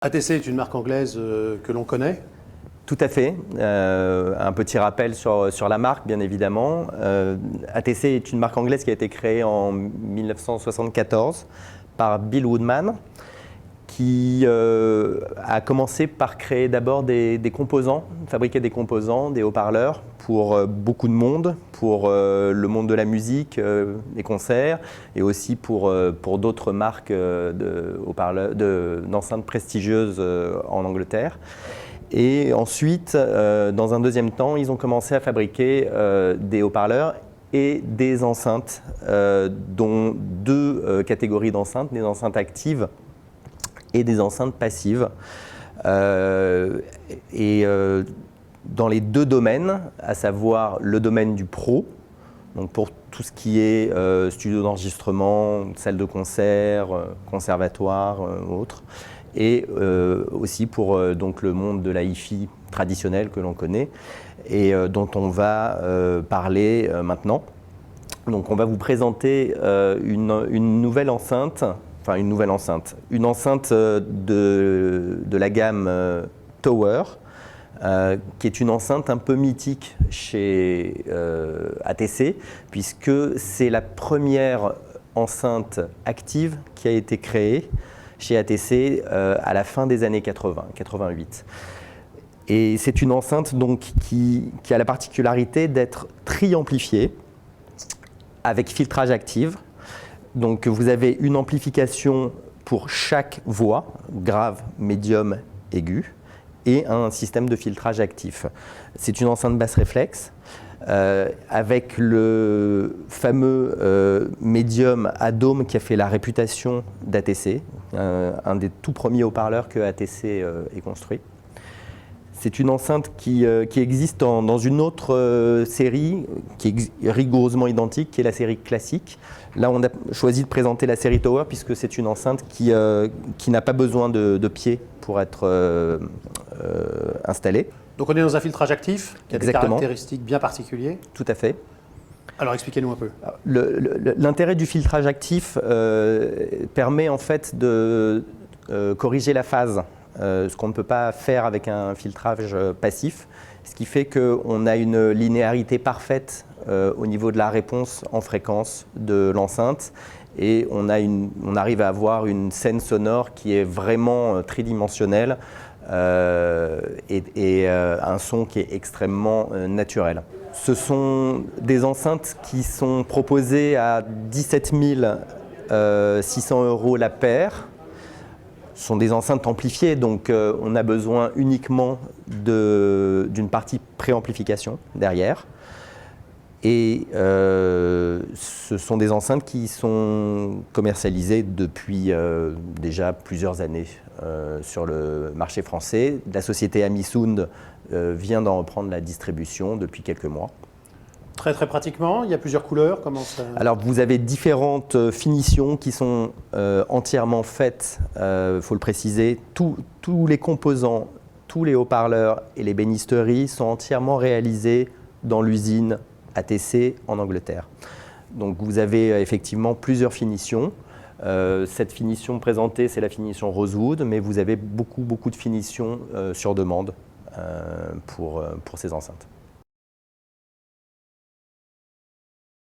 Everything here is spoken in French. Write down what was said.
ATC est une marque anglaise que l'on connaît. Tout à fait. Un petit rappel sur la marque, bien évidemment. ATC est une marque anglaise qui a été créée en 1974 par Bill Woodman, qui a commencé par créer d'abord des composants, fabriquer des composants, des haut-parleurs pour beaucoup de monde, pour le monde de la musique, des concerts, et aussi pour d'autres marques d'enceintes prestigieuses en Angleterre. Et ensuite, dans un deuxième temps, ils ont commencé à fabriquer des haut-parleurs et des enceintes, dont deux catégories d'enceintes, des enceintes actives et des enceintes passives. Dans les deux domaines, à savoir le domaine du pro, donc pour tout ce qui est studio d'enregistrement, salle de concert, conservatoire, autres, et aussi pour donc le monde de la hi-fi traditionnel que l'on connaît et dont on va parler maintenant. Donc on va vous présenter une nouvelle enceinte, une enceinte de la gamme Tower, qui est une enceinte un peu mythique chez ATC, puisque c'est la première enceinte active qui a été créée chez ATC à la fin des années 80, 88. Et c'est une enceinte donc, qui a la particularité d'être tri-amplifiée avec filtrage actif. Donc vous avez une amplification pour chaque voix, grave, médium, aigu, et un système de filtrage actif. C'est une enceinte basse réflexe avec le fameux médium à dôme qui a fait la réputation d'ATC, un des tout premiers haut-parleurs que ATC ait construit. C'est une enceinte qui existe dans une autre série qui est rigoureusement identique, qui est la série classique. Là, on a choisi de présenter la série Tower puisque c'est une enceinte qui n'a pas besoin de pieds pour être installée. Donc on est dans un filtrage actif qui a Exactement. Des caractéristiques bien particulières. Tout à fait. Alors expliquez-nous un peu. L'intérêt du filtrage actif permet en fait de corriger la phase. Ce qu'on ne peut pas faire avec un filtrage passif, ce qui fait qu'on a une linéarité parfaite au niveau de la réponse en fréquence de l'enceinte et on arrive à avoir une scène sonore qui est vraiment tridimensionnelle et un son qui est extrêmement naturel. Ce sont des enceintes qui sont proposées à 17 600 € la paire. Ce sont des enceintes amplifiées, donc on a besoin uniquement d'une partie préamplification derrière. Et ce sont des enceintes qui sont commercialisées depuis déjà plusieurs années sur le marché français. La société Amisound vient d'en reprendre la distribution depuis quelques mois. Très pratiquement, il y a plusieurs couleurs. Comment ça... Alors vous avez différentes finitions qui sont entièrement faites, faut le préciser. Tous les composants, tous les haut-parleurs et les bénisteries sont entièrement réalisés dans l'usine ATC en Angleterre. Donc vous avez effectivement plusieurs finitions. Cette finition présentée, c'est la finition Rosewood, mais vous avez beaucoup de finitions sur demande pour ces enceintes.